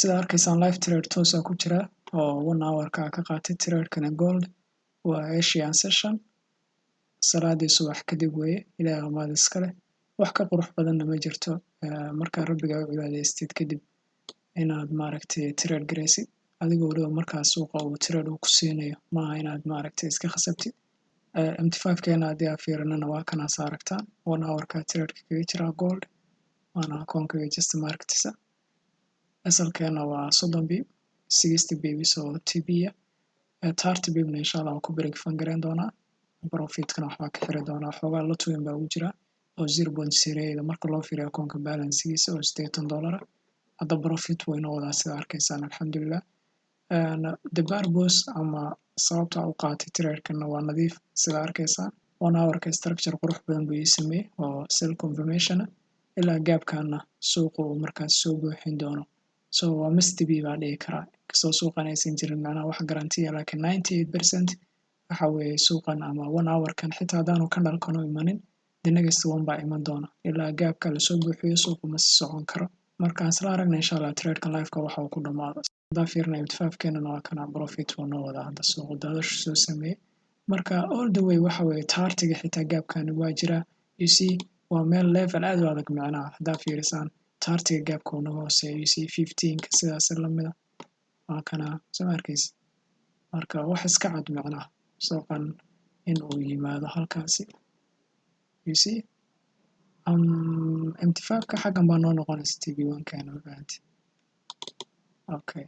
sida arkaysaan live trade toos ku jira oo 1 hour ka qaatay trade-kana gold waa Asian session salaadii subax kadib weeye ilaahay amaad iska leh wax ka qurux badanna ma jirto marka rabbiga u cibaadaystid kadib inaad maaragtay trade gareysid adigoo waliba markaas suuqa uu trade ku siinayo maaha inaad maaragtay iska khasabtid MT5-keena haddii aad fiirinana waa kana saaragtaan 1 hour ka trade-ka kaga jira gold waana akoonkaga just marketisa asalkeena waa 30 bib 60 bibs oo TB-ya 30 bibna insha Allah waan ku break fan gareyn doonaa profitkana waxbaa ka xiri doonaa xoogaa la tuwin baa ugu jira oo 0.08 marka loo fiiriyo akoonka balancegiisa oo $80 hadda profit wayna wadaa sida arkaysaan alxamdulillah the purpose ama sababta u qaatay trade-kana waa nadiif sida arkaysaan 1 hour ka structure qurux badan buu ii sameeyey oo sell confirmation ilaa gaabkana suuqu markaas soo buuxin doono so waa must-be baa dhihi karaa kasoo suuqan aysan jirin macnaha wax garantiya laakiin 98% waxa weeye suuqan ama 1 hour kan xitaa haddaanu ka dhalkan u imanin the next one baa iman doona ilaa gaabka lasoo buuxiyo suuqu ma sii socon karo markaan isla aragna insha Allah trade-ka live-ka waxa uu ku dhamaado hadaa fiirna MT5-keena waa kana profit uu noo wadaa hadda suuqu daadashu soo sameeyey marka all the way waxa weeye tartiga xitaa gaabkani waa jira you see waa meel level aad u adag macnaha haddaa fiirisaan tartiga gaabka uu naga hooseeyo you see 15ka sidaas lamida waa kana soo arkaysa marka wax iska cad macnaha suuqan in uu yimaado halkaasi you see MT5-ka xaggan baa noo noqonaysa TB1-keena mafahanti okay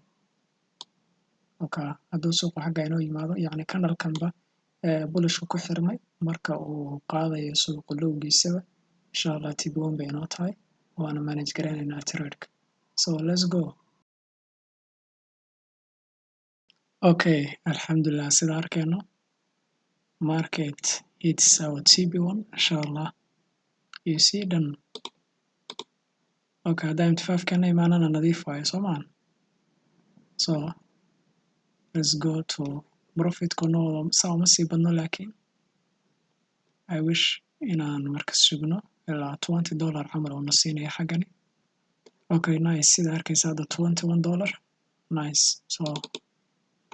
hadduu suuqu xagga inoo yimaado yacni kanalkanba bulishka ku xirmay marka uu qaadayo suuqu lowgiisaba insha Allah TB1 bay inoo tahay waana manage gareynaynaa trade-ka so let's go okay alxamdulillah sida arkayno market it's our TB1 insha Allah you see done okay hadda MT5-keena imaanana nadiif waayo soo maan so let's go to profit-ku noo saa uma sii badno laakiin I wish inaan markas sugno ilaa $20 camal oo na siinaya xaggani okay nice sida arkaysa hadda $21 nice so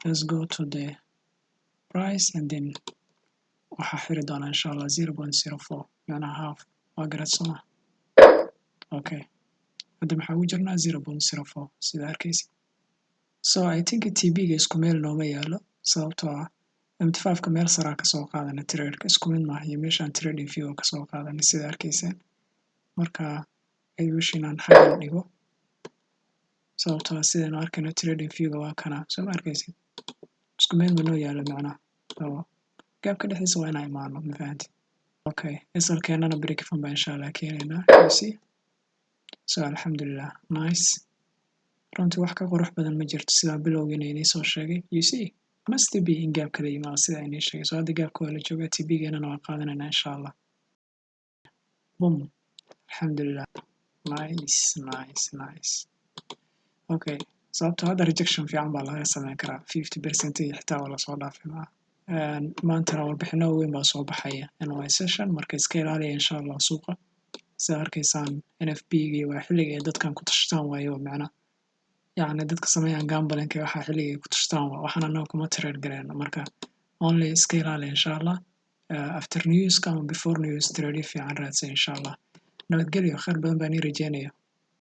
let's go to the price and then waxaa xiri doonaa insha Allah 0.04 macnaha half waa garad soma okay hadda maxaa ugu jirnaa 0.04 sida arkaysa so I think TB-ga isku meel nooma yaalo sababtoo ah MT5-ka meel saraa kasoo qaadana trade-ka isku mid maaha iyo meeshaan trading view kasoo qaadana sida arkaysaan marka I wish inaan xaggan dhigo sababtoo ah sidaynu arkayno trading view-ga waa kana soo ma arkaysid isku meel ma noo yaalo macnaha oo gaabka dhexdiisa waa inaan imaano mafahanti okay asalkeenana break fan baa insha Allah keenaynaa you see so alxamdulillah nice runtii wax ka qurux badan ma jirto sidaa bilowgiina inii soo sheegay you see must be in gaabka la yimaado sida inii sheegay so hadda gaabka waa la joogaa TB-geenana waa qaadanaynaa insha Allah boom alxamdulillah nice okay sababtoo hadda rejection fiican baa laga sameyn karaa 50% iyo xitaa waa lasoo dhaafay maantana warbixino weyn baa soo baxaya NY session marka iska ilaaliya insha Allah suuqa sida arkaysaan NFP-ga waa xilliga ay dadkan ku tashtaan waayo macnaha yacni dadka sameeyaan gambling waxaa xilliga ay ku tashtaan waxaan anaga kuma trade gareyno marka only iska ilaaliya insha Allah after news ama before news trade fiican raadsan insha Allah nabadgelyo khayr badan baan ii rajeynayaa